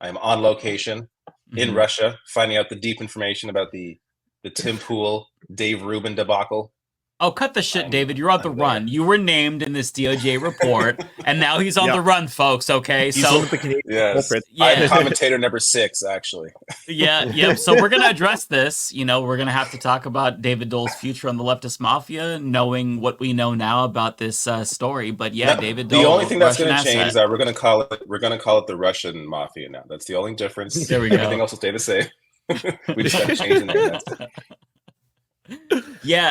I am on location in Russia, finding out the deep information about the Tim Pool, Dave Rubin debacle. Oh, cut the shit, David. You're on the run. You were named in this DOJ report, and now he's on the run, folks, okay? He's one of the Canadian culprits. I'm commentator number 6, actually. Yep. So we're going to address this. You know, we're going to have to talk about David Doel's future on the Leftist Mafia, knowing what we know now about this story. But David Doel. The only thing that's going to change is that we're going to call it the Russian Mafia now. That's the only difference. There we go. Everything else will stay the same. We just got to change the name.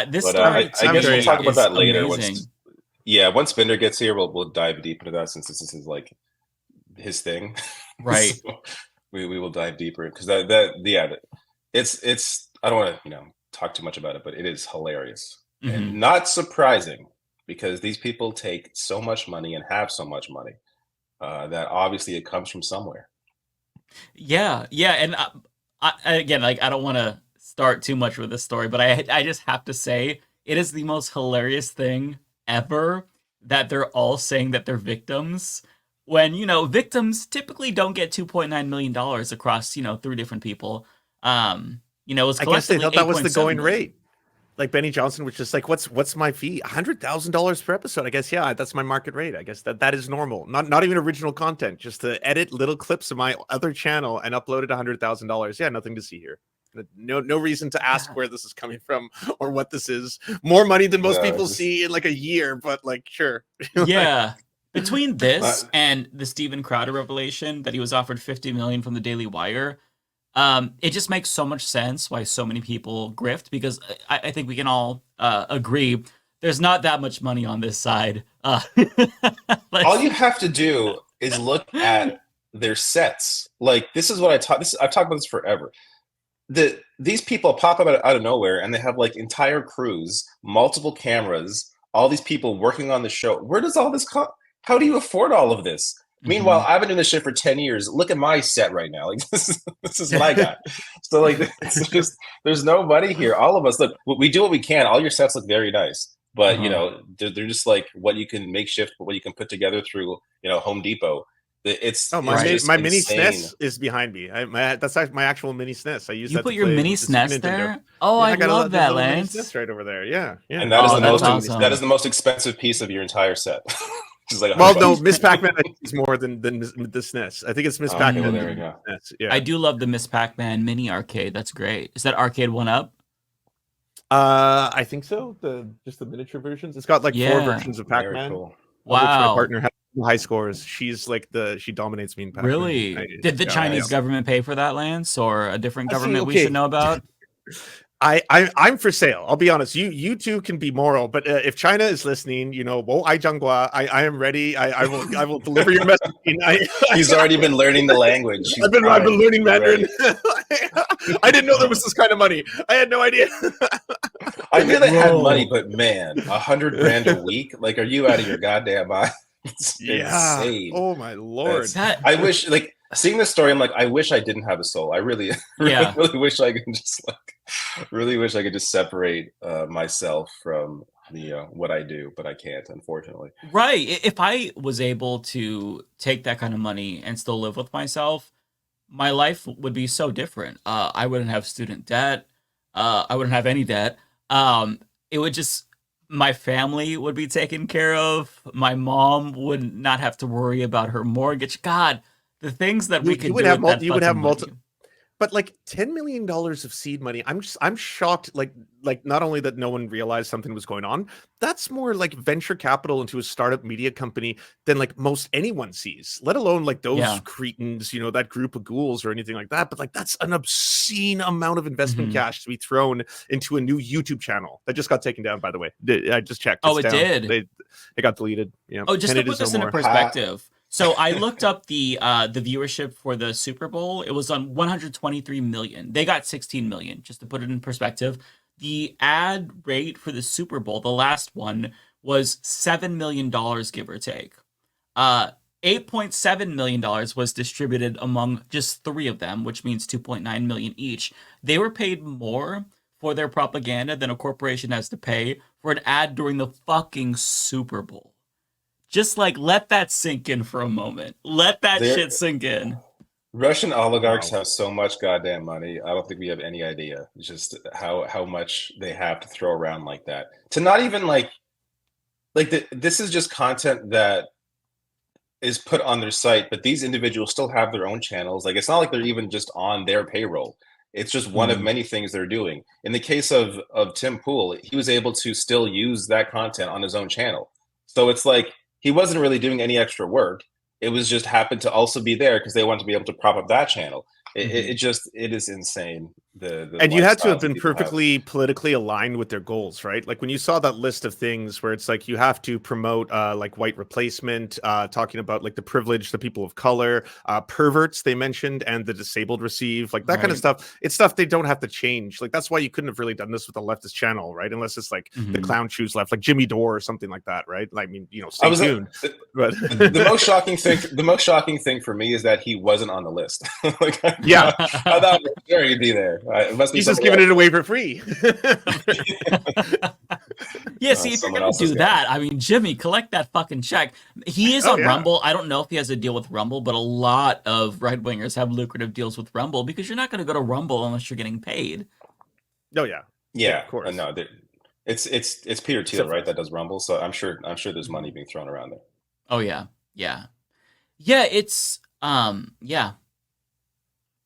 This story. I guess we'll talk about that later. Once Bender gets here, we'll dive deep into that, since this is like his thing, right? So we will dive deeper, because it's I don't want to talk too much about it, but it is hilarious and not surprising, because these people take so much money and have so much money that obviously it comes from somewhere. And I don't want to start too much with this story, but I just have to say it is the most hilarious thing ever that they're all saying that they're victims, when victims typically don't get $2.9 million across 3 different people. It was I guess they thought that was the going million. rate. Like Benny Johnson was just like, what's my fee? $100,000 per episode. I guess that's my market rate. I guess that is normal. Not even original content, just to edit little clips of my other channel and upload it $100,000. Yeah, nothing to see here. No reason to ask where this is coming from or what this is. More money than most people see in like a year, but like, sure. Between this and the Steven Crowder revelation that he was offered $50 million from the Daily Wire, it just makes so much sense why so many people grift, because I think we can all agree there's not that much money on this side. All you have to do is look at their sets. Like, this is what I've talked about this forever. These people pop up out of nowhere, and they have like entire crews, multiple cameras, all these people working on the show. Where does all this come? How do you afford all of this? Meanwhile, I've been doing this shit for 10 years. Look at my set right now. Like, this is what I got. So like, it's just, there's no money here. All of us, look, we do what we can. All your sets look very nice, but they're just like what you can makeshift, what you can put together through Home Depot. It's my mini SNES is behind me. That's my actual mini SNES. I use that. You put your mini SNES there? Oh, I love that, Lance. SNES right over there. Yeah. And that is that is the most expensive piece of your entire set. Like no, Miss Pac-Man is more than the SNES. I think it's Miss Pac-Man. There we go. I do love the Miss Pac-Man mini arcade. That's great. Is that arcade 1-up? I think so. Just the miniature versions. It's got like 4 versions of Pac-Man. Cool. Wow. My partner has high scores. She's like she dominates me in Pac-Man. Really? Did the Chinese government pay for that, Lance, or a different government we should know about? I'm for sale. I'll be honest. You two can be moral, but if China is listening, I am ready. I will deliver your message. He's already been learning the language. I've been learning Mandarin. I didn't know there was this kind of money. I had no idea. I knew they had money, but man, $100,000 a week? Like, are you out of your goddamn mind? It's insane. Oh my Lord. I wish, like, seeing this story, I'm like, I wish I didn't have a soul. I really wish I could just separate myself from what I do, but I can't, unfortunately. Right. If I was able to take that kind of money and still live with myself, my life would be so different. I wouldn't have student debt. I wouldn't have any debt. It would just, my family would be taken care of. My mom would not have to worry about her mortgage. God, the things that we could do with that you would have money. But like $10 million of seed money, I'm shocked. Like not only that no one realized something was going on, that's more like venture capital into a startup media company than like most anyone sees. Let alone like those cretins, that group of ghouls or anything like that. But like that's an obscene amount of investment cash to be thrown into a new YouTube channel that just got taken down. By the way, I just checked. It did. It got deleted. Yeah. Oh, just to put this into perspective. So I looked up the viewership for the Super Bowl. It was on 123 million. They got 16 million, just to put it in perspective. The ad rate for the Super Bowl, the last one, was $7 million, give or take. $8.7 million was distributed among just 3 of them, which means 2.9 million each. They were paid more for their propaganda than a corporation has to pay for an ad during the fucking Super Bowl. Just like let that sink in for a moment. Let that There- shit sink in. Russian oligarchs Wow. have so much goddamn money. I don't think we have any idea just how much they have to throw around like that. To not even this is just content that is put on their site, but these individuals still have their own channels. Like, it's not like they're even just on their payroll. It's just one of many things they're doing. In the case of Tim Pool, he was able to still use that content on his own channel. So it's like he wasn't really doing any extra work. It was just happened to also be there because they wanted to be able to prop up that channel. It is insane. The And you had to have lifestyles been people have. perfectly politically aligned with their goals, right? Like when you saw that list of things where it's like you have to promote like white replacement, talking about like the privilege, the people of color, perverts they mentioned, and the disabled receive, like that kind of stuff. It's stuff they don't have to change. Like that's why you couldn't have really done this with a leftist channel, right? Unless it's like the clown shoes left, like Jimmy Dore or something like that, right? I mean, stay tuned. But the most shocking thing for me is that he wasn't on the list. Like, yeah, I thought for sure he'd be there. It must be he's just somebody giving else. it away for free. Yeah, see, if you're someone gonna else has do got that, I mean, Jimmy, collect that fucking check. He is Oh, on yeah. Rumble. I don't know if he has a deal with Rumble, but a lot of right-wingers have lucrative deals with Rumble because you're not gonna go to Rumble unless you're getting paid. Oh yeah, Yeah, of course. no, it's Peter Thiel, right? That does Rumble, so I'm sure there's money being thrown around there. Oh yeah, yeah, yeah. It's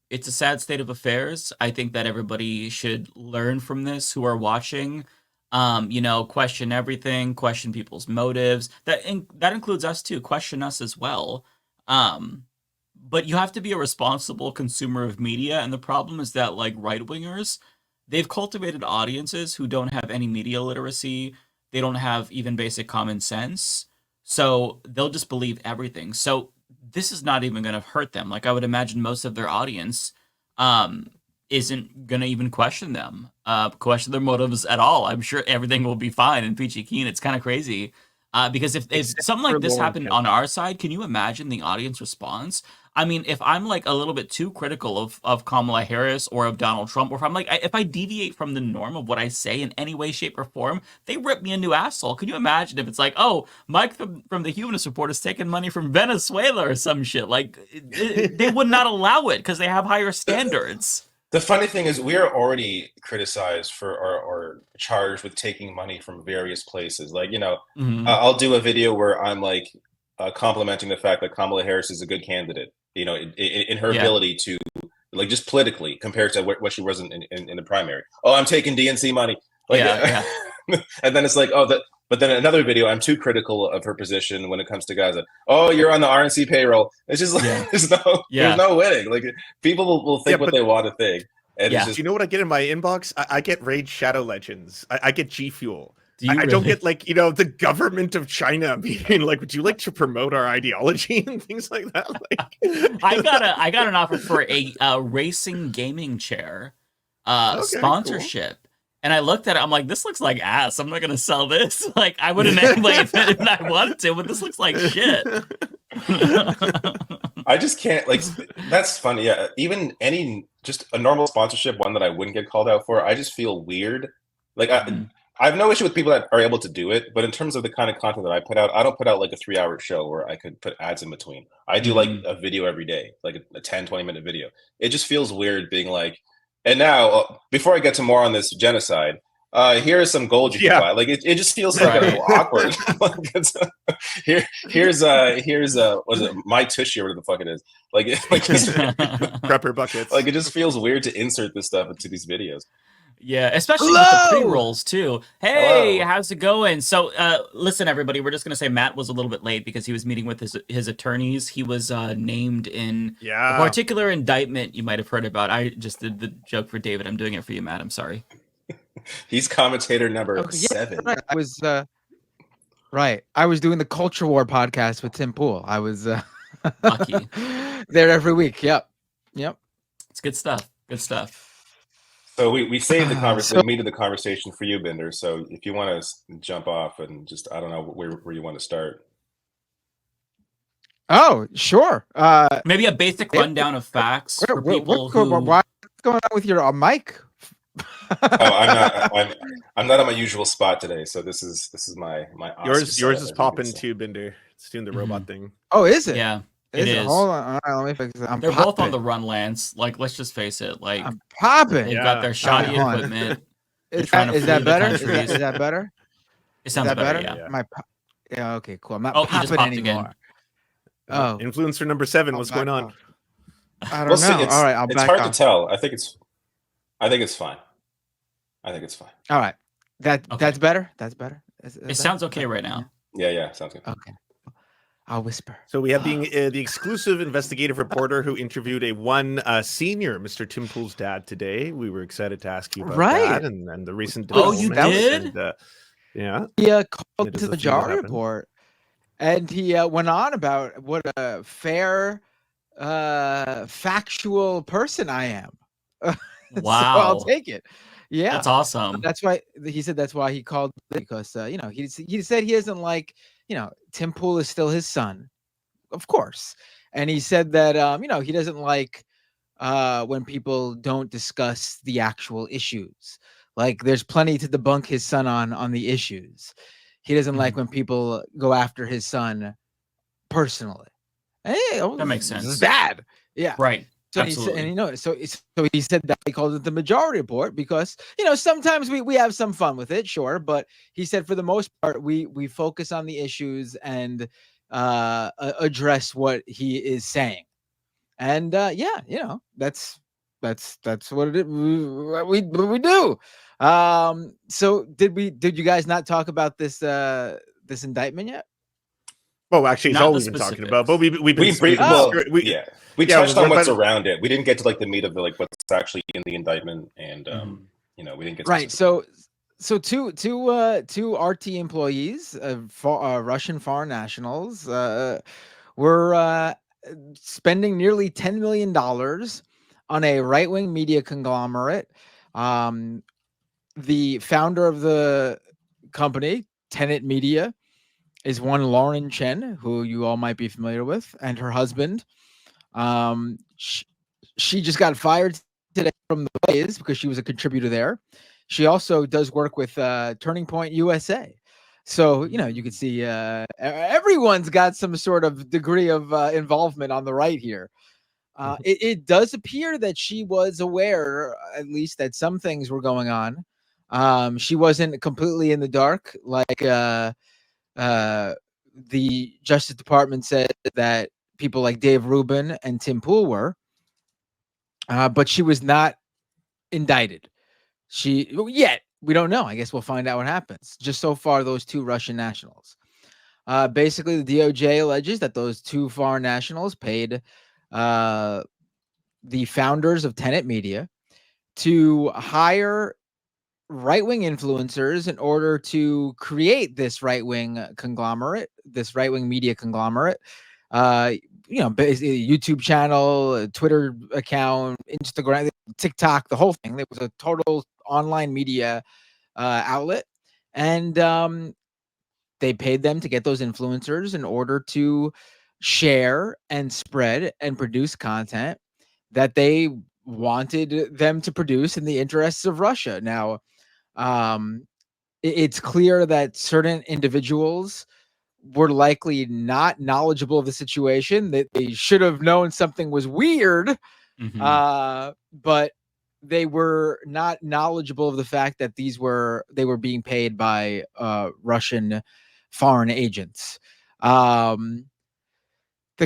it's a sad state of affairs. I think that everybody should learn from this who are watching. Question everything, question people's motives. That includes us too. Question us as well. But you have to be a responsible consumer of media, and the problem is that like right-wingers, they've cultivated audiences who don't have any media literacy. They don't have even basic common sense. So they'll just believe everything. So this is not even going to hurt them. Like I would imagine most of their audience isn't going to even question them, question their motives at all. I'm sure everything will be fine in Peachy Keen. It's kind of crazy. Because if something like this happened on our side, can you imagine the audience response? I mean, if I'm like a little bit too critical of Kamala Harris or of Donald Trump, or if I'm like, if I deviate from the norm of what I say in any way, shape, or form, they rip me a new asshole. Can you imagine if it's like, oh, Mike from the Humanist Report is taking money from Venezuela or some shit? Like, they would not allow it because they have higher standards. The funny thing is, we are already criticized for or charged with taking money from various places. Like, I'll do a video where I'm like complimenting the fact that Kamala Harris is a good candidate, in her ability to, like, just politically compared to what she was in the primary. Oh, I'm taking DNC money. Like, and then it's like, but then another video, I'm too critical of her position when it comes to Gaza. Oh, you're on the RNC payroll. It's just like, there's no winning. Like, people will think what they want to think. And it's just, do you know what I get in my inbox? I get Raid Shadow Legends. I get G Fuel. I don't get like, the government of China being like, would you like to promote our ideology and things like that? Like, I got an offer for a racing gaming chair sponsorship. Cool. And I looked at it, I'm like, this looks like ass. I'm not going to sell this. Like, I wouldn't anyway if I wanted to, but this looks like shit. I just can't, like, that's funny. Yeah, even just a normal sponsorship, one that I wouldn't get called out for, I just feel weird. Like, I have no issue with people that are able to do it, but in terms of the kind of content that I put out, I don't put out like a 3-hour show where I could put ads in between. I do like a video every day, like a 10-20 minute video. It just feels weird being like, and now, before I get to more on this genocide, here is some gold you can buy. Like, it just feels like a little awkward. Here's was it My Tushy or whatever the fuck it is. Like prepper buckets. Like, it just feels weird to insert this stuff into these videos. Yeah, especially with the pre-rolls too. Hey, how's it going? So, listen, everybody, we're just gonna say Matt was a little bit late because he was meeting with his attorneys. He was named in a particular indictment you might have heard about. I just did the joke for David. I'm doing it for you, Matt. I'm sorry. He's commentator number 7. Right. I was right. I was doing the Culture War podcast with Tim Pool. I was lucky there every week. Yep. It's good stuff. Good stuff. So we saved the meat of the conversation for you, Binder. So if you want to jump off and just, I don't know where you want to start. Oh, sure. Maybe a basic rundown of facts for people who... What's going on with your mic, I'm not on my usual spot today, so this is my awesome Yours setup, is as you popping can see. too, Binder. It's doing the robot thing. Oh, is it? Yeah, it Is it? is. Hold on. All right, let me fix it. I'm They're both on popping. the run, Lance. Like, let's just face it. Like, I'm popping. they've Yeah. got their shoddy hold on. equipment. They're Is trying that, to is flee that the better? countries. Is that better? It Is sounds that better. better? Yeah. Yeah. Am I yeah, okay, cool. I'm not Oh, you just popping popped anymore. again. Oh, Influencer number 7. What's going on? I don't We'll see. know. All right, I'll It's back hard off. to tell. I think it's fine. All right, that's better. That's better. It sounds okay right now. Yeah, sounds good. Okay, I'll whisper. So we have the exclusive investigative reporter who interviewed a senior Mr. Tim Pool's dad today. We were excited to ask you about that and the recent Oh, you developments. did? And, yeah. He called It is to a the thing that Majority happened. Report, and he went on about what a fair, factual person I am. Wow. So I'll take it. Yeah, That's awesome. that's why he said that's why he called, because he said he doesn't like, Tim Pool is still his son, of course, and he said that he doesn't like when people don't discuss the actual issues. Like, there's plenty to debunk his son on the issues. He doesn't like when people go after his son personally. Hey, That makes This is sense. bad. Yeah. Right. So Absolutely. so he said that he called it the Majority Report because sometimes we have some fun with it, sure, but he said for the most part we focus on the issues and address what he is saying, and that's what it is. We do. So did you guys not talk about this indictment yet? Well, actually, it's Not all the we've been talking about. But specifics. we've been We touched on what's but- around it. We didn't get to the meat of what's actually in the indictment, and we didn't get to Right. So two RT employees, Russian foreign nationals, were spending nearly $10 million on a right-wing media conglomerate. The founder of the company, Tenet Media, is one Lauren Chen, who you all might be familiar with, and her husband. She just got fired today from the Blaze because she was a contributor there. She also does work with Turning Point USA. So, you can see everyone's got some sort of degree of involvement on the right here. It does appear that she was aware, at least, that some things were going on. She wasn't completely in the dark, like the Justice Department said that people like Dave Rubin and Tim Pool were, but she was not indicted. Yet. We don't know. I guess we'll find out what happens. Just so far, those two Russian nationals. Basically, the DOJ alleges that those two foreign nationals paid the founders of Tenet Media to hire right-wing influencers in order to create this right-wing conglomerate, this right-wing media conglomerate. Basically YouTube channel, Twitter account, Instagram, TikTok, the whole thing. It was a total online media outlet, and they paid them to get those influencers in order to share and spread and produce content that they wanted them to produce in the interests of Russia. Now, it's clear that certain individuals were likely not knowledgeable of the situation, that they should have known something was weird, but they were not knowledgeable of the fact that they were being paid by Russian foreign agents. The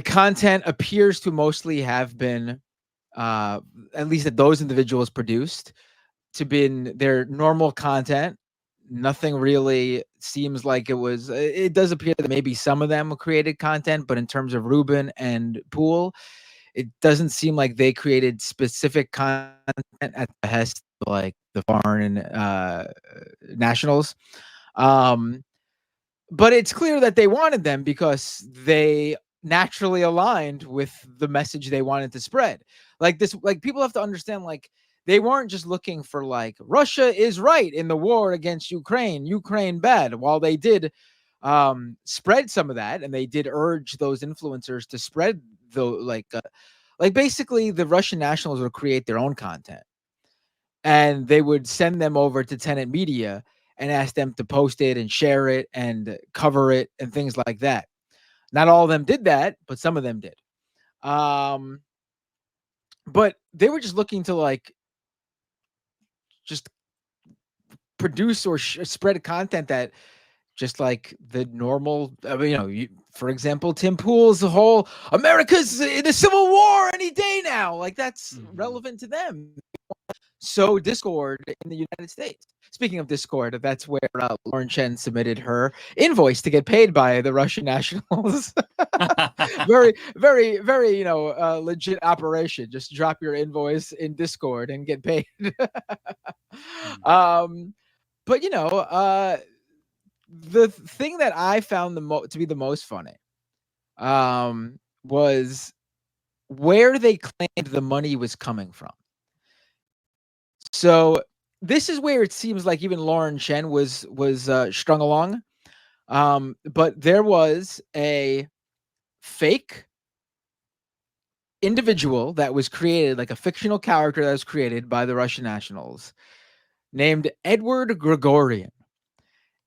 content appears to mostly have been, at least that those individuals produced, to been their normal content. Nothing really seems like it was. It does appear that maybe some of them created content, but in terms of Rubin and Pool, it doesn't seem like they created specific content at the behest of, like, the foreign nationals. But it's clear that they wanted them because they naturally aligned with the message they wanted to spread. Like this, like, people have to understand, like, they weren't just looking for, like, Russia is right in the war against Ukraine bad. While they did spread some of that, and they did urge those influencers to spread the like basically the Russian nationals would create their own content. and they would send them over to Tenant Media and ask them to post it and share it and cover it and things like that. Not all of them did that, but some of them did. But they were just looking to like just produce or spread content that just like the normal, I mean, for example, Tim Pool's whole America's in a civil war any day now. Like that's relevant to them. So Discord in the United States. Speaking of Discord, that's where Lauren Chen submitted her invoice to get paid by the Russian nationals. Very, very, very, legit operation. Just drop your invoice in Discord and get paid. But the thing that I found to be the most funny was where they claimed the money was coming from. So this is where it seems like even Lauren Chen was strung along. But there was a fake individual that was created, like a fictional character that was created by the Russian nationals, named Edward Gregorian.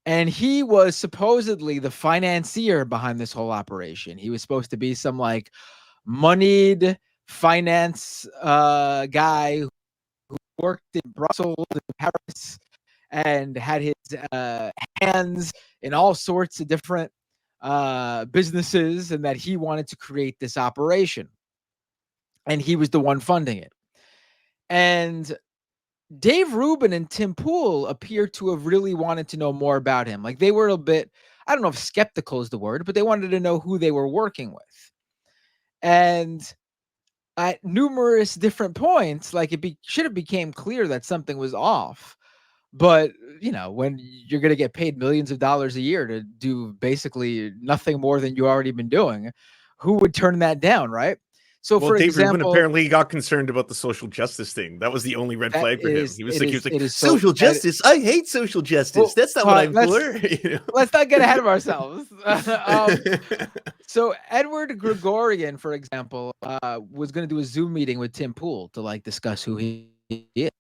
And he was supposedly the financier behind this whole operation. He was supposed to be some like moneyed finance guy who worked in Brussels and Paris and had his hands in all sorts of different businesses, and that he wanted to create this operation. And he was the one funding it. And Dave Rubin and Tim Pool appear to have really wanted to know more about him. Like they were a bit, I don't know if skeptical is the word, but they wanted to know who they were working with. And at numerous different points, like should have became clear that something was off. But, when you're going to get paid millions of dollars a year to do basically nothing more than you already been doing, who would turn that down, right? So, for Dave example, Rubin apparently got concerned about the social justice thing. That was the only red flag for him. He was like, social justice? I hate social justice. Well, that's not what I'm for. Let's not get ahead of ourselves. So Edward Gregorian, for example, was going to do a Zoom meeting with Tim Pool to like discuss who he is.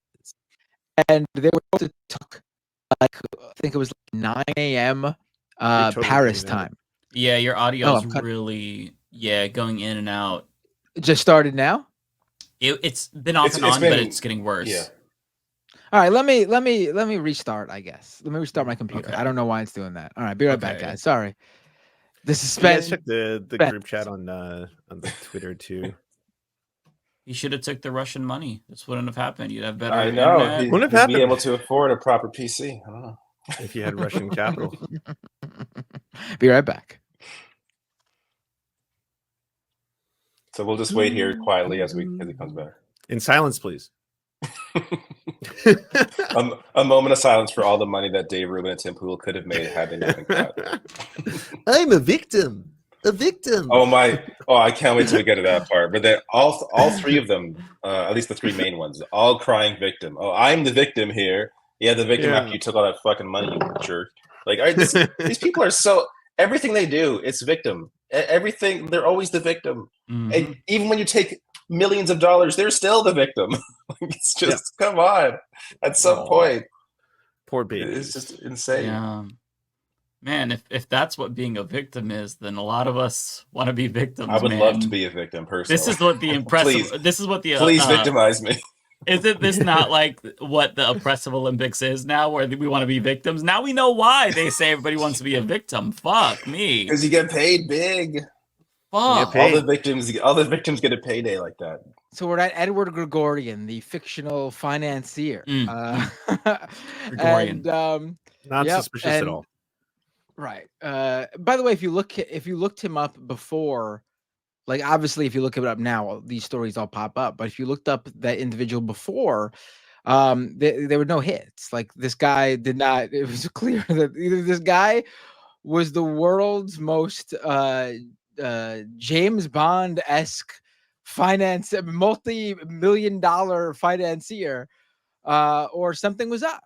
And they were supposed to talk, I think it was like 9 a.m. Paris time. Yeah, your audio is really going in and out. It just started now? It's been off and on, but it's getting worse. Yeah. All right, let me restart, I guess. Let me restart my computer. Okay. I don't know why it's doing that. All right, be right back, guys. Sorry. The suspense. Check the group chat on the Twitter too. He should have took the Russian money. This wouldn't have happened. You'd have better. I know. He wouldn't have be able to afford a proper PC. I don't know. If you had Russian capital. Be right back. So we'll just wait here quietly as he comes back. In silence, please. A moment of silence for all the money that Dave Rubin and Tim Pool could have made had they not been caught. I'm a victim. A victim. I can't wait till we get to that part. But then all three of them, at least the three main ones, all crying victim. Oh, I'm the victim here. Yeah, the victim after you took all that fucking money, you jerk. Like, these people are so, everything they do, it's victim. Everything, they're always the victim. Mm-hmm. And even when you take millions of dollars, they're still the victim. It's just, come on. At some point. Poor baby. It's just insane. Yeah. Man, if that's what being a victim is, then a lot of us want to be victims. I would love to be a victim, personally. This is what the impressive. Please victimize me. Isn't this not like what the oppressive Olympics is now, where we want to be victims? Now we know why they say everybody wants to be a victim. Fuck me. Because you get paid big. Fuck. All the victims get a payday like that. So we're at Edward Gregorian, the fictional financier. Gregorian. And, not suspicious at all. Right. By the way, if you looked him up before, like obviously if you look it up now, these stories all pop up. But if you looked up that individual before, there were no hits. Like this guy did not. It was clear that either this guy was the world's most James Bond-esque multi-million-dollar financier, or something was up.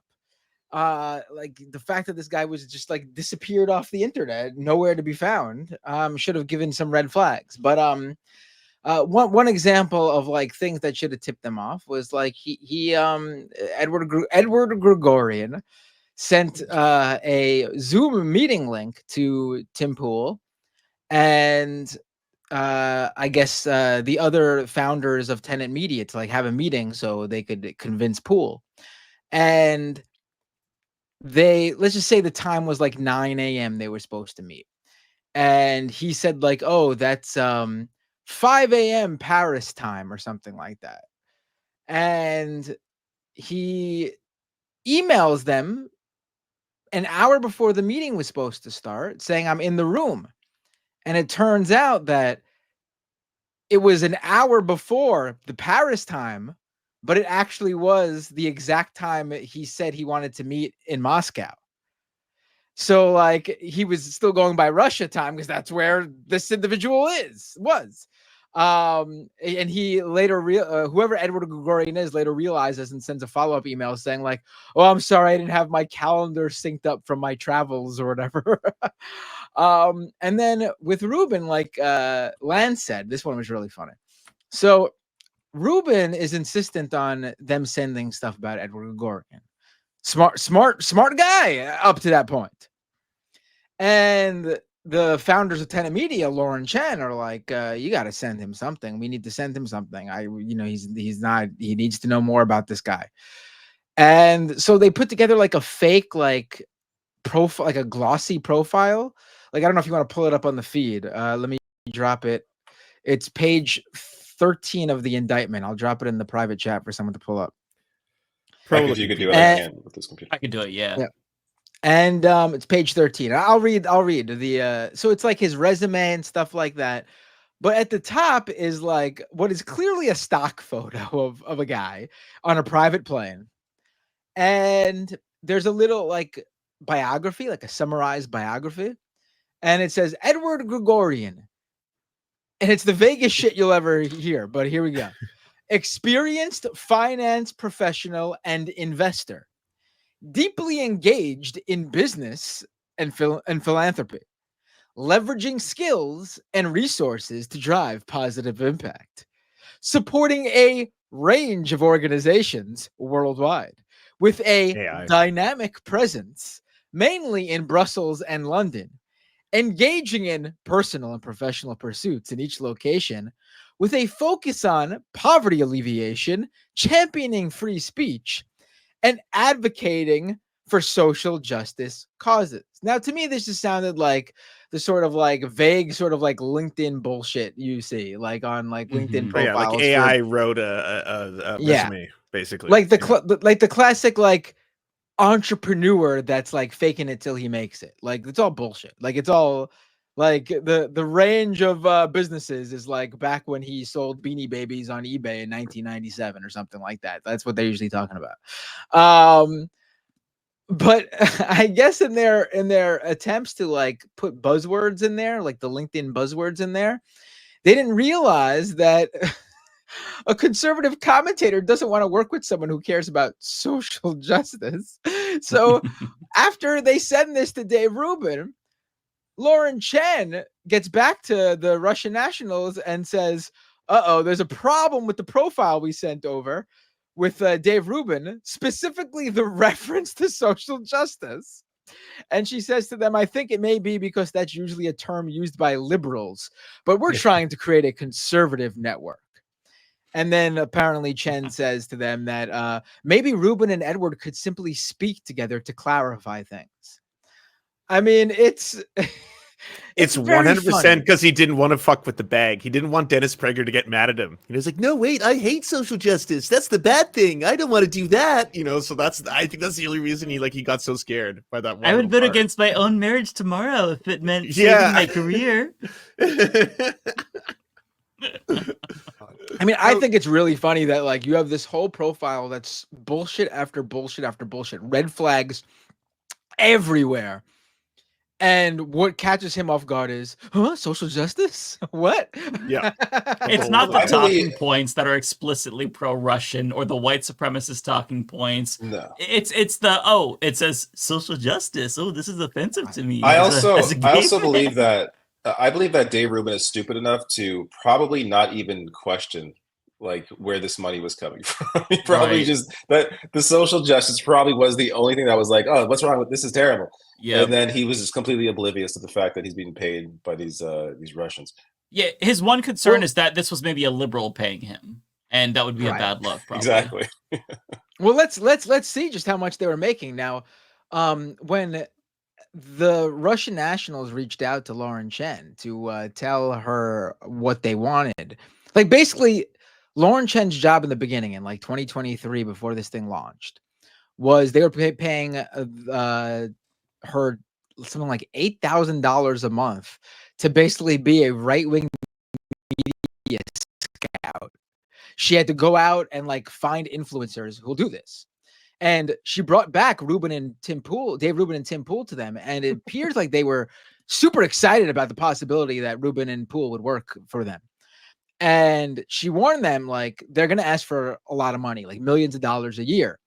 Like the fact that this guy was just like disappeared off the internet, nowhere to be found, should have given some red flags. But One example of like things that should have tipped them off was like Edward Gregorian sent a Zoom meeting link to Tim Pool and I guess the other founders of Tenet Media to like have a meeting so they could convince Pool. And let's just say the time was like 9 a.m. they were supposed to meet. And he said like, oh, that's 5 a.m. Paris time or something like that. And he emails them an hour before the meeting was supposed to start saying, I'm in the room. And it turns out that it was an hour before the Paris time, but it actually was the exact time he said he wanted to meet in Moscow. So like he was still going by Russia time because that's where this individual was. And he later whoever Edward Gregorian is later realizes and sends a follow-up email saying like, oh, I'm sorry, I didn't have my calendar synced up from my travels or whatever. And then with Rubin, like Lance said, this one was really funny. So Rubin is insistent on them sending stuff about Edward Gregorian. Smart guy up to that point. And the founders of Tenet Media, Lauren Chen, are like, you got to send him something. We need to send him something. He needs to know more about this guy. And so they put together like a fake, like profile, like a glossy profile. Like, I don't know if you want to pull it up on the feed. Let me drop it. It's page 13 of the indictment. I'll drop it in the private chat for someone to pull up. You could do it. I can with this computer. I could do it. Yeah. And it's page 13. I'll read the so it's like his resume and stuff like that. But at the top is like what is clearly a stock photo of a guy on a private plane. And there's a little like biography, like a summarized biography. And it says Edward Gregorian. And it's the vaguest shit you'll ever hear, but here we go. Experienced finance professional and investor. Deeply engaged in business and philanthropy, leveraging skills and resources to drive positive impact, supporting a range of organizations worldwide with a dynamic presence, mainly in Brussels and London, engaging in personal and professional pursuits in each location with a focus on poverty alleviation, championing free speech, and advocating for social justice causes. Now, to me, this just sounded like the sort of like vague sort of like LinkedIn bullshit you see like on like LinkedIn profiles. Like AI wrote a resume, basically. Like the classic like entrepreneur that's like faking it till he makes it. Like it's all bullshit. Like it's all like the range of businesses is like back when he sold Beanie Babies on eBay in 1997 or something like that. That's what they're usually talking about. But I guess in their attempts to like put buzzwords in there, like the LinkedIn buzzwords in there, they didn't realize that a conservative commentator doesn't want to work with someone who cares about social justice. So after they send this to Dave Rubin, Lauren Chen gets back to the Russian nationals and says, there's a problem with the profile we sent over with Dave Rubin, specifically the reference to social justice. And she says to them, I think it may be because that's usually a term used by liberals, but we're trying to create a conservative network. And then apparently Chen says to them that maybe Rubin and Edward could simply speak together to clarify things. I mean, it's 100% because he didn't want to fuck with the bag. He didn't want Dennis Prager to get mad at him. He was like, no, wait, I hate social justice. That's the bad thing. I don't want to do that. So I think that's the only reason he got so scared by that one. I would bet against my own marriage tomorrow if it meant saving my career. I mean, I think it's really funny that like you have this whole profile that's bullshit after bullshit after bullshit, red flags everywhere. And what catches him off guard is, social justice? What? Yeah. It's not the talking points that are explicitly pro-Russian or the white supremacist talking points. No. It says social justice. Oh, this is offensive to me. I also believe that I believe that Dave Rubin is stupid enough to probably not even question like where this money was coming from. He probably Right. just that the social justice probably was the only thing that was like, oh, what's wrong with this? Is terrible. Yeah. And then he was just completely oblivious to the fact that he's being paid by these Russians. Yeah, his one concern is that this was maybe a liberal paying him, and that would be a Right. bad look, probably. Exactly. Well, let's see just how much they were making now. When the Russian nationals reached out to Lauren Chen to tell her what they wanted, like basically Lauren Chen's job in the beginning in like 2023 before this thing launched was they were paying her something like $8,000 a month to basically be a right-wing media scout. She had to go out and like find influencers who'll do this. And she brought back Dave Rubin and Tim Pool to them. And it appears like they were super excited about the possibility that Rubin and Pool would work for them. And she warned them, like, they're going to ask for a lot of money, like millions of dollars a year.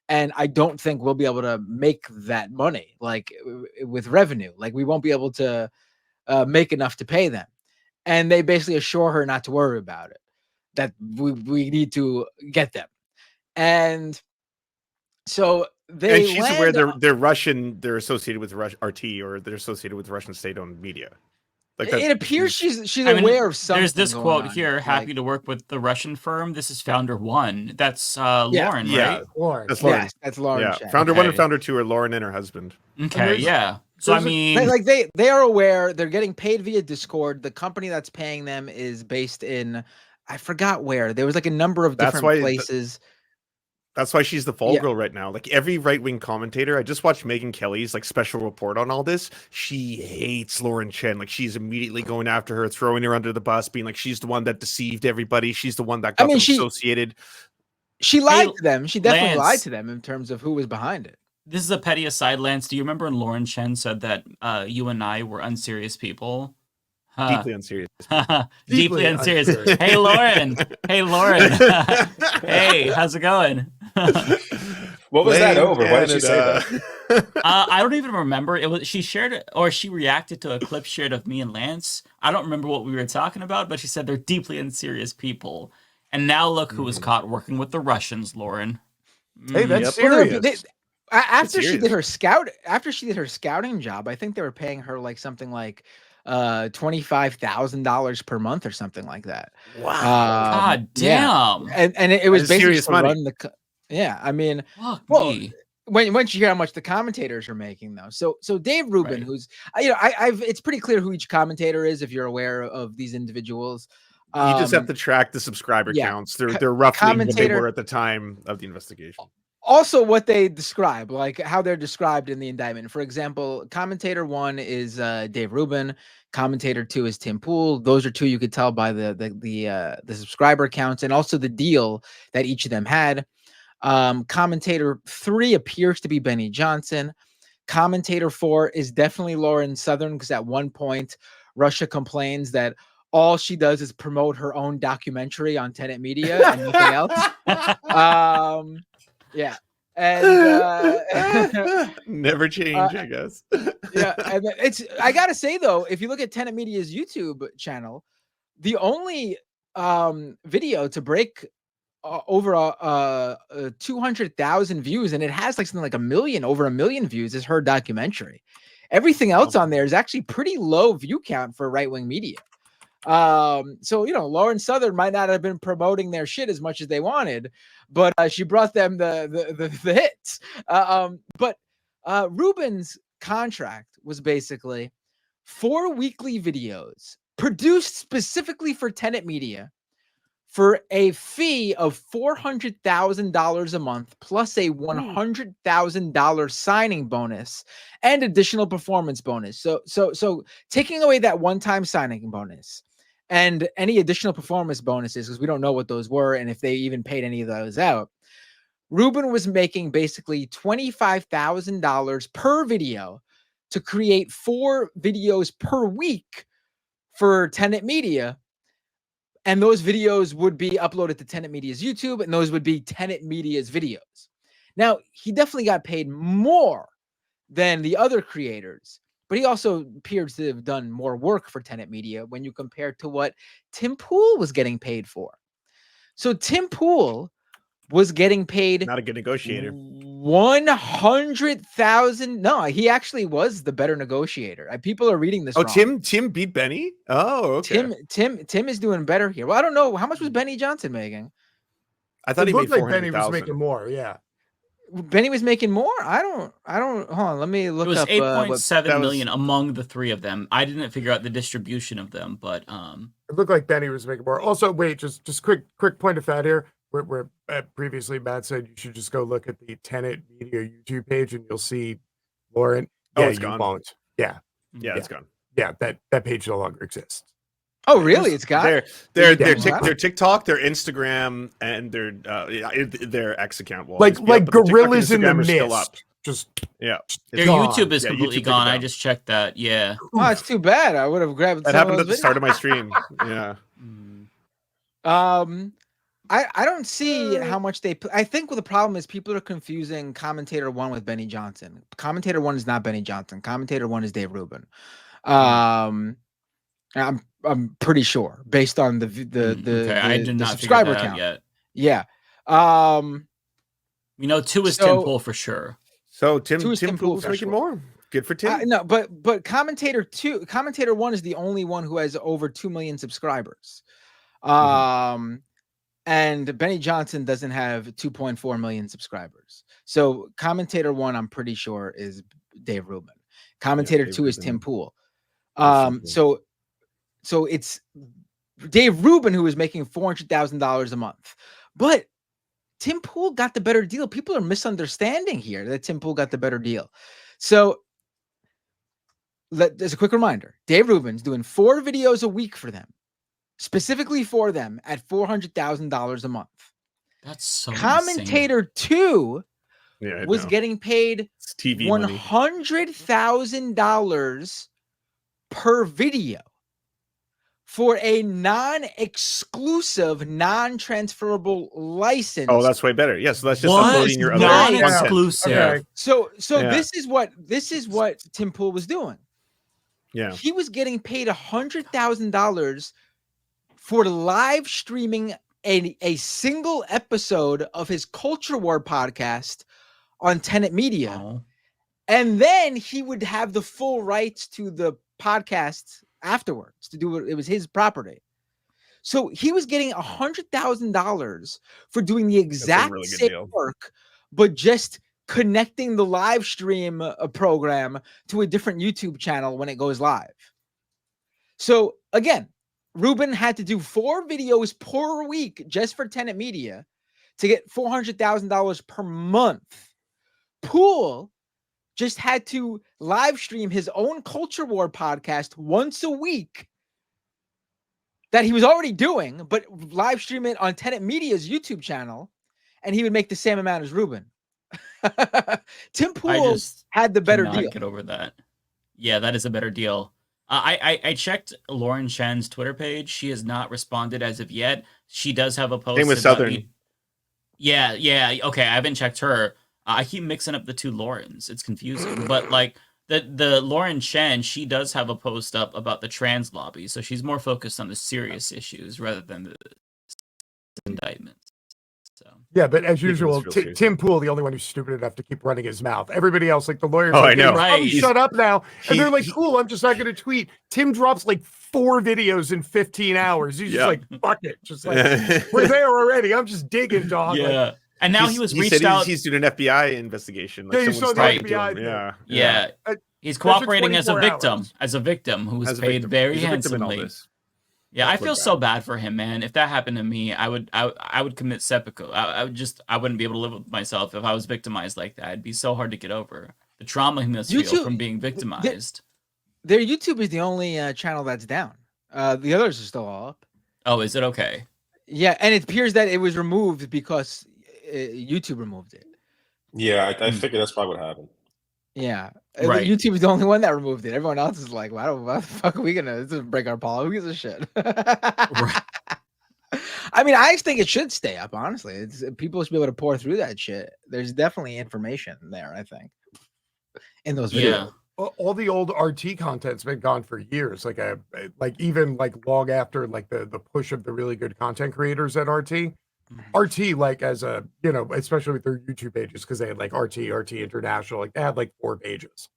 And I don't think we'll be able to make that money, like with revenue. Like we won't be able to make enough to pay them. And they basically assure her not to worry about it, that we need to get them. And so they, and she's aware they're Russian, they're associated with RT, or they're associated with Russian state-owned media. Like it appears she's aware of something. There's this quote on, here: "Happy like, to work with the Russian firm. This is founder one." That's Lauren, right? Lauren. That's Lauren. Yes, that's Lauren. Yeah, Chen. founder one and Okay. founder two are Lauren and her husband. Okay, yeah. So I mean, like they are aware. They're getting paid via Discord. The company that's paying them is based in, I forgot where. There was like a number of That's different why places. That's why she's the fall girl right now. Like every right-wing commentator, I just watched Megyn Kelly's like special report on all this. She hates Lauren Chen. Like she's immediately going after her, throwing her under the bus, being like she's the one that deceived everybody. She's the one that got them associated. She lied to them. She definitely Lance, lied to them in terms of who was behind it. This is a petty aside, Lance. Do you remember when Lauren Chen said that you and I were unserious people? Deeply unserious. Deeply unserious. Hey, Lauren. Hey, Lauren. Hey, how's it going? What was that over? Why did she say that? I don't even remember. It was she shared it, or she reacted to a clip shared of me and Lance. I don't remember what we were talking about, but she said they're deeply unserious people. And now look who was caught working with the Russians, Lauren. Hey, that's Well, serious. after she did her scouting job, I think they were paying her like something like $25,000 per month or something like that. Wow. God damn. Yeah. And it was basically serious to money. run the I mean, Fuck well, me. once you hear how much the commentators are making though. So Dave Rubin, who's I've it's pretty clear who each commentator is if you're aware of these individuals. You just have to track the subscriber counts. They're roughly what they were at the time of the investigation. Also, what they describe, like how they're described in the indictment. For example, commentator one is Dave Rubin. Commentator two is Tim Pool. Those are two you could tell by the subscriber counts and also the deal that each of them had. Commentator three appears to be Benny Johnson. Commentator four is definitely Lauren Southern, because at one point Russia complains that all she does is promote her own documentary on Tenet Media and nothing else. Yeah. And never change, I guess. Yeah, and I gotta say though, if you look at Tenet Media's YouTube channel, the only video to break over 200,000 views, and it has like something like over a million views, is her documentary. Everything else on there is actually pretty low view count for right-wing media. So Lauren Southern might not have been promoting their shit as much as they wanted, but she brought them the hits. But Rubin's contract was basically 4 weekly videos produced specifically for Tenet Media for a fee of $400,000 a month plus a $100,000 signing bonus and additional performance bonus. So taking away that one-time signing bonus and any additional performance bonuses, because we don't know what those were and if they even paid any of those out, Rubin was making basically $25,000 per video to create 4 videos per week for Tenet Media. And those videos would be uploaded to Tenet Media's YouTube, and those would be Tenet Media's videos. Now, he definitely got paid more than the other creators, but he also appears to have done more work for Tenet Media when you compare to what Tim Pool was getting paid for. So Tim Pool was getting paid Not a good negotiator. 100,000. No, he actually was the better negotiator. People are reading this. Oh, wrong. Tim beat Benny. Oh, okay. Tim is doing better here. Well, I don't know how much was Benny Johnson making. I thought It he made looked like Benny was 400,000. making more. Yeah. Benny was making more. I don't. Hold on. Let me look It was up. 8.7 million among the three of them. I didn't figure out the distribution of them, but It looked like Benny was making more. Also, wait, just quick point of fact here. Where previously Matt said you should just go look at the Tenet Media YouTube page and you'll see Lauren. Oh, Yeah, it's you gone. won't. Yeah, It's gone. yeah. That page no longer exists. Oh, really? It's got Their Wow. TikTok, their Instagram, and their X account. Will Like always be up, but the TikTok and gorillas in the Instagram are still up. mist. Just Yeah, their gone. YouTube is Yeah, completely YouTube gone. took it I down. just checked that. Yeah. Oh, it's too bad. I would have grabbed. that some happened of at the those start of my stream. Yeah, I don't see how much they. I think what the problem is, people are confusing Commentator 1 with Benny Johnson. Commentator 1 is not Benny Johnson. Commentator 1 is Dave Rubin. I'm pretty sure based on the I did the not subscriber figure that out count. yet. Yeah. You know, 2 is So- Tim Pool for sure. so Tim Two is Tim Pool's Pool, making for more. Good for Tim. No, but Commentator 1 is the only one who has over 2 million subscribers. And Benny Johnson doesn't have 2.4 million subscribers. So Commentator 1, I'm pretty sure, is Dave Rubin. Commentator Dave 2 is Rubin. Tim Pool. Tim Pool. So it's Dave Rubin who is making $400,000 a month. But Tim Pool got the better deal. People are misunderstanding here that Tim Pool got the better deal. So there's a quick reminder. Dave Rubin's doing 4 videos a week for them, specifically for them at $400,000 a month. That's so Commentator 2 Yeah, I was know. getting paid It's TV money. $100,000 per video for a non-exclusive, non-transferable license. Oh, that's way better. Yeah, so that's just What? uploading your other Nice. content. Non-exclusive. Okay. So Yeah. this is what Tim Pool was doing. Yeah. He was getting paid $100,000 for live streaming a single episode of his Culture War podcast on Tenet Media. Oh. And then he would have the full rights to the podcast afterwards to do it. It was his property. So he was getting $100,000 for doing the exact really good same deal. work, but just connecting the live stream program to a different YouTube channel when it goes live. So again, Rubin had to do 4 videos per week just for Tenet Media to get $400,000 per month. Pool just had to live stream his own Culture War podcast once a week that he was already doing, but live stream it on Tenet Media's YouTube channel, and he would make the same amount as Rubin. Tim I Pool just had the better cannot deal. get over that. Yeah, that is a better deal. I checked Lauren Chen's Twitter page. She has not responded as of yet. She does have a post. Same with about Southern. Yeah. Okay, I haven't checked her. I keep mixing up the two Laurens. It's confusing. But like the Lauren Chen, she does have a post up about the trans lobby. So she's more focused on the serious issues rather than the indictments. So Yeah, but as He was usual, real serious. Tim Pool, the only one who's stupid enough to keep running his mouth. Everybody else, like the lawyers, Oh, like, I know. Right. Shut up now. And He- they're like, he- cool, I'm just not going to tweet. Tim drops like 4 videos in 15 hours. He's Yeah. just like, fuck it. Just like, we're there already. I'm just digging, dog. Like, yeah. And now he was he reached said out. He's doing an FBI investigation. Like Yeah, you someone's saw the talking to FBI him. thing. Yeah. Yeah. Uh, He's that's for cooperating as a 24 victim, hours. who's As a paid victim. very He's a victim in all handsomely. this. Yeah, I That's feel what so bad for him, man. If that happened to me, I would commit seppuku. I wouldn't be able to live with myself if I was victimized like that. It'd be so hard to get over the trauma he must feel YouTube- from being victimized. Their YouTube is the only channel that's down. The others are still all up. Oh, is it okay? Yeah, and it appears that it was removed because YouTube removed it. Yeah, I figured that's probably what happened. Yeah, Right. YouTube is the only one that removed it. Everyone else is like, "Why the fuck are we gonna this break our policy? Who gives a shit?" Right. I mean, I think it should stay up. Honestly, people should be able to pour through that shit. There's definitely information there. I think in those videos. Yeah. all the old RT content's been gone for years. Even long after the push of the really good content creators at RT. RT, like as a, especially with their YouTube pages, because they had like RT International, like they had like 4 pages.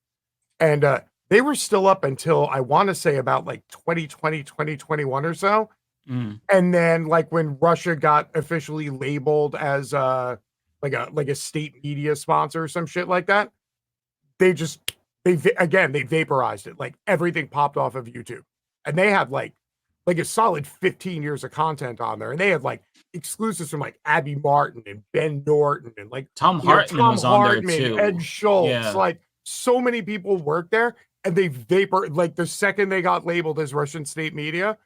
And they were still up until I want to say about like 2020, 2021 or so. And then like when Russia got officially labeled as like a state media sponsor or some shit like that, they vaporized it. Like everything popped off of YouTube. And they had like a solid 15 years of content on there. And they had like exclusives from like Abby Martin and Ben Norton and like Tom Hartman was on there too. Ed Schultz. Yeah. Like so many people work there, and they like the second they got labeled as Russian state media,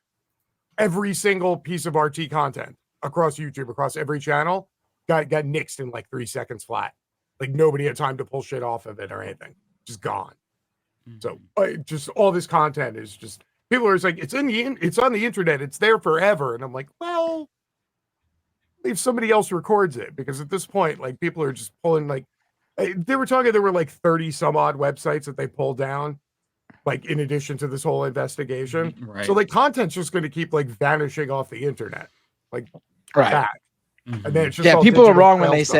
every single piece of RT content across YouTube, across every channel, got nixed in like 3 seconds flat. Like nobody had time to pull shit off of it or anything. Just gone. So just all this content is just, people are just like, it's on the internet, it's there forever. And I'm like, well, if somebody else records it, because at this point, like people are just pulling like, they were talking, there were like 30 some odd websites that they pulled down, like in addition to this whole investigation. Right. So like content's just going to keep like vanishing off the internet, like Right. that. And then it's just Yeah, all people are digital wrong when trail they stuff.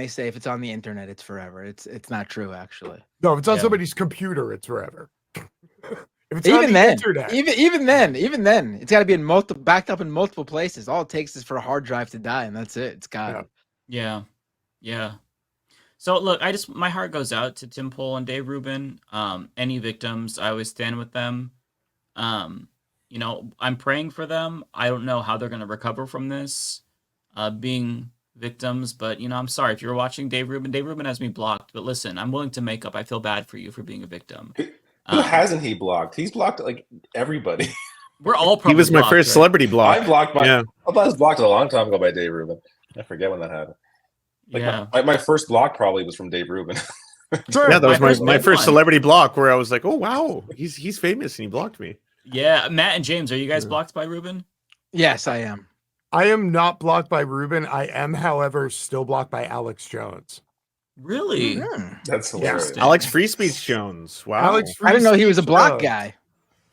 say if it's on the internet, it's forever. It's not true, actually. No, if it's on Yeah. somebody's computer, it's forever. If it's on Even the then, internet, even then, it's got to be backed up in multiple places. All it takes is for a hard drive to die, and that's it. It's gone. Yeah. So look, my heart goes out to Tim Pool and Dave Rubin. Any victims, I always stand with them. I'm praying for them. I don't know how they're going to recover from this, being victims, but I'm sorry if you're watching Dave Rubin. Dave Rubin has me blocked, but listen, I'm willing to make up. I feel bad for you for being a victim. Who hasn't he blocked? He's blocked like everybody. We're all probably He was my blocked, first right? celebrity block. I blocked my. Yeah. I was blocked a long time ago by Dave Rubin. I forget when that happened. Like Yeah. my first block probably was from Dave Rubin. Yeah, that was first my big first one. celebrity block where I was like, oh wow, he's famous and he blocked me. Yeah, Matt and James, are you guys blocked by Rubin? Yes, I am. I am not blocked by Rubin. I am, however, still blocked by Alex Jones. Really? That's hilarious. Yeah. Alex Free Speech Jones. Wow. Alex I didn't know he was a Free block Speech guy.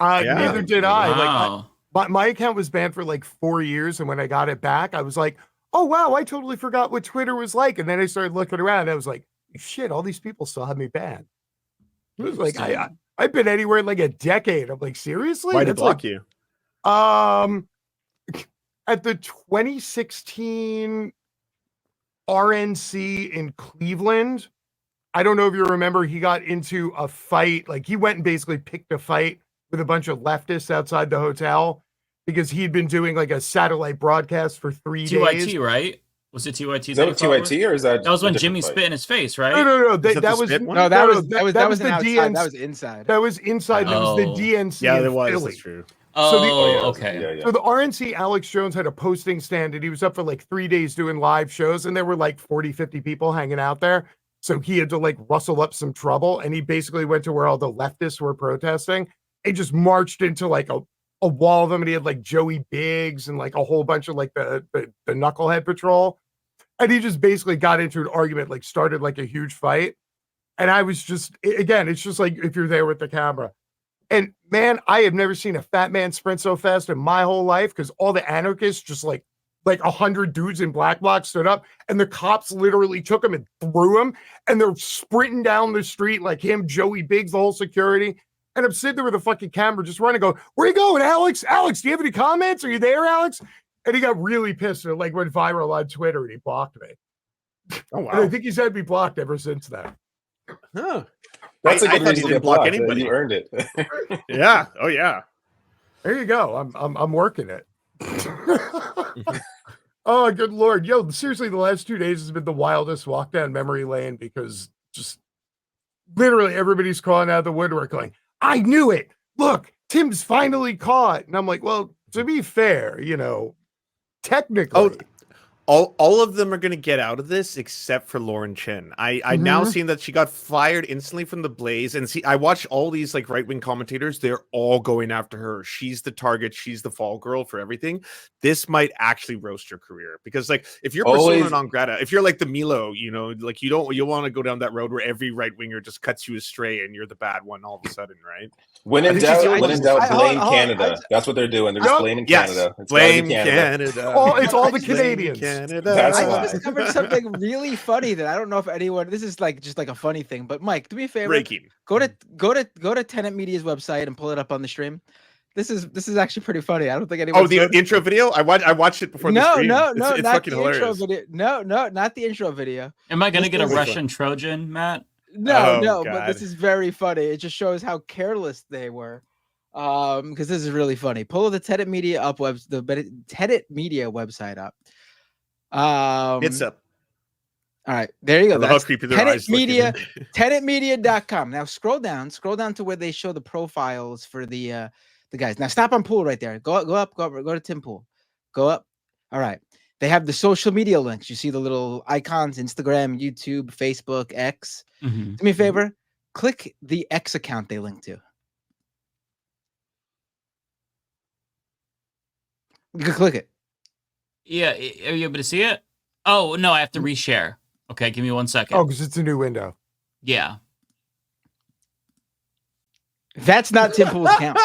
Yeah. Neither did I. Wow. My account was banned for like 4 years, and when I got it back, I was like, oh wow, I totally forgot what Twitter was like. And then I started looking around, and I was like, shit, all these people still have me banned. It was like I've been anywhere in like a decade. I'm like, seriously? Why did That's block like, you? At the 2016 RNC in Cleveland, I don't know if you remember, he got into a fight. Like he went and basically picked a fight with a bunch of leftists outside the hotel because he'd been doing like a satellite broadcast for 3 days. TYT, right? Was it TYT? Is that what TYT or is that? That was when a different Jimmy fight? spit in his face, right? No. that the That was spit one? No, that was the an outside. DNC. That was inside. That was inside. That was the Oh. DNC. Yeah, in there was. Philly. That's true. Oh, Yeah, okay. Yeah. So the RNC Alex Jones had a posting stand and he was up for like 3 days doing live shows and there were like 40, 50 people hanging out there. So he had to like rustle up some trouble and he basically went to where all the leftists were protesting and just marched into like a wall of them and he had like Joey Biggs and like a whole bunch of like the Knucklehead Patrol. And he just basically got into an argument, like started like a huge fight. And I was just, again, it's just like if you're there with the camera. And man, I have never seen a fat man sprint so fast in my whole life because all the anarchists just like 100 dudes in black blocs stood up and the cops literally took him and threw him and they're sprinting down the street like him, Joey Biggs, the whole security. And I'm sitting there with a fucking camera just running, go, where you going, Alex? Alex, do you have any comments? Are you there, Alex? And he got really pissed and it like went viral on Twitter and he blocked me. Oh And I think he's had me blocked ever since then. Huh. That's a I good thought reason he to didn't get block blocked. anybody. You earned it. Yeah. Oh yeah. There you go. I'm working it. Oh, good Lord. Yo, seriously, the last 2 days has been the wildest walk down memory lane because just literally everybody's crawling out of the woodwork going, I knew it. Look, Tim's finally caught. And I'm like, well, to be fair, technically. all of them are going to get out of this except for Lauren Chen. I now seen that she got fired instantly from the Blaze, and I watched all these like right-wing commentators. They're all going after her. She's the target. She's the fall girl for everything. This might actually roast your career, because like if you're persona non grata, if you're like the Milo, you know, like you want to go down that road where every right-winger just cuts you astray and you're the bad one all of a sudden, right? When in doubt, blame Canada. That's what they're doing. They're just blaming Canada. It's blame Canada. It's all the Canadians. That's I discovered something really funny that I don't know if anyone. This is like just like a funny thing, but Mike, do me a favor. Breaking. Go to Tenet Media's website and pull it up on the stream. This is actually pretty funny. I don't think anyone. Oh, the intro video. I watched it before. No, the stream. no, it's not fucking the hilarious. intro video. No, not the intro video. Am I gonna get a Russian Trojan, Matt? No, but this is very funny. It just shows how careless they were. Because this is really funny. Pull the Tenet Media the Tenet Media website up. It's up. All right, there you go. That's Tenet Media, tenetmedia.com. Now scroll down to where they show the profiles for the guys. Now stop on Pool right there. Go up, go to Tim Pool. Go up. All right. They have the social media links. You see the little icons: Instagram, YouTube, Facebook, X. Do me a favor. Click the X account they link to. You can click it. Yeah, are you able to see it? Oh, no, I have to reshare. Okay, give me 1 second. Oh, because it's a new window. Yeah. That's not Tim Pool's account.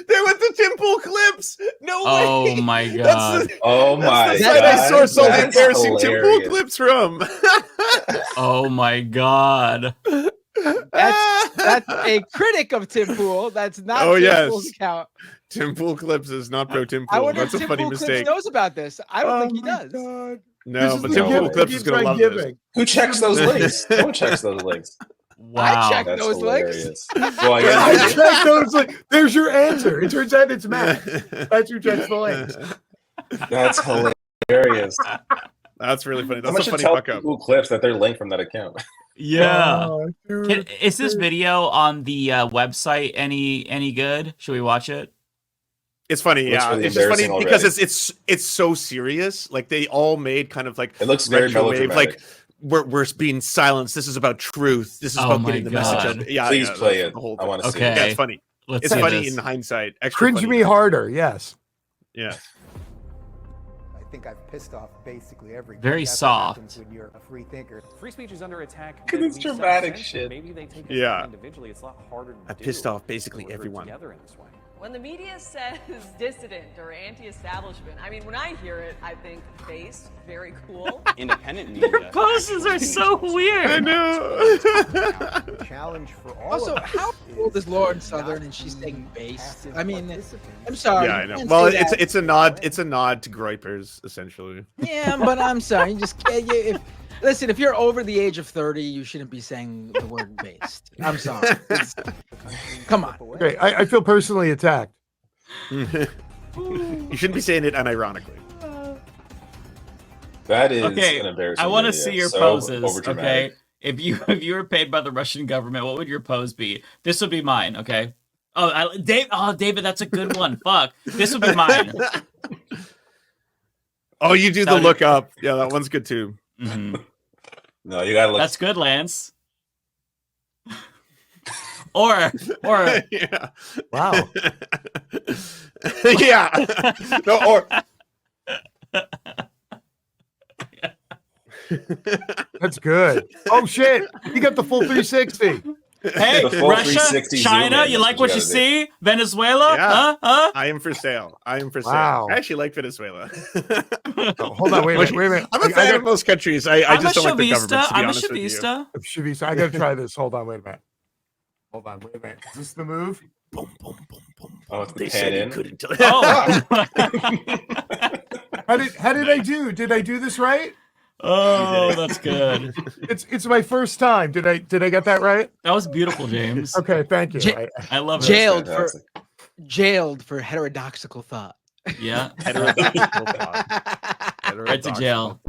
There went the Tim Pool clips. No way. Oh my god. Oh my god. I sourced all the embarrassing Tim Pool hilarious. clips from. Oh my god. That's a critic of Tim Pool. That's not Tim Pool's account. Tim Pool clips is not pro Tim I Pool. wonder That's if a Tim funny Pool mistake. Clips knows about this. I don't think he does. God. No, This but is Tim the Pool gift clips that is keeps gonna on love this. giving. Who checks those links? No one checks those links. Wow. I checked That's those links. hilarious. Well, I I guess checked those. Like, there's your answer. It turns out it's Matt. That's who checks the links. that's hilarious. That's really funny. Someone That's a should funny tell fuck up. Google Clips that they're linked from that account. Yeah. Oh, dude. Is this video on the website any good? Should we watch it? It's funny, Looks yeah. really It's just funny embarrassing because already. it's so serious. Like they all made kind of like It looks very retro wave, melodramatic. like we're being silenced. This is about truth. This is Oh about my getting the message God. out. Yeah, Please yeah, play the it. whole I thing. want to see Okay. it. Yeah, it's funny. Let's It's see funny this. in hindsight. Extra Cringe funny. me harder. Yes. Yeah. I think I've pissed off basically every. Very That's what soft. happens when you're a free thinker. Free speech is under attack. Look at but this we dramatic sense shit. Maybe they take Yeah. it individually. It's a lot harder to I do pissed off basically when we're everyone. together in this way. When the media says dissident or anti-establishment, I mean, when I hear it, I think based, very cool. Independent media. Poses are so weird. I know. The challenge for all Also, of us how old is Lauren to Southern not and she's be saying based? passive I mean, participants. I'm sorry. Yeah, I you know. can't Well, say that. it's a nod. It's a nod to Groypers, essentially. Yeah, but I'm sorry. You just can't. Listen, if you're over the age of 30, you shouldn't be saying the word based. I'm sorry. Come on. Okay, I feel personally attacked. You shouldn't be saying it unironically. That is Okay, an embarrassing I want to video. see your So poses. overdramatic. Okay, if you were paid by the Russian government, what would your pose be? This would be mine. Okay. Oh, David, that's a good one. Fuck, this would be mine. Oh, you do the Sounded- look up. Yeah, that one's good too. Mhm. No, you gotta look. That's good, Lance. or Yeah. Wow. Yeah. No, or That's good. Oh shit! You got the full 360. hey, The full Russia, 360 China, zoom in you is like what what you you gotta see? Venezuela, Yeah. huh? I am for sale. I am for sale. Wow. I actually like Venezuela. Oh, hold on, wait a minute. I'm a I fan got- of most countries. I I'm just a don't like the chavista. government, to be I'm a honest with you. chavista. Shavisa, I gotta try this. Hold on, wait a minute. Hold on, wait a minute. Is this the move? Boom, boom, boom, boom. Oh, it's the They pan said he in. couldn't tell. Oh. How did I do? Did I do this right? Oh, that's good. It's my first time. Did I get that right? That was beautiful, James. Okay, thank you. I love it. Jailed for heterodoxical thought. Yeah. Heterodoxical thought. Right to jail.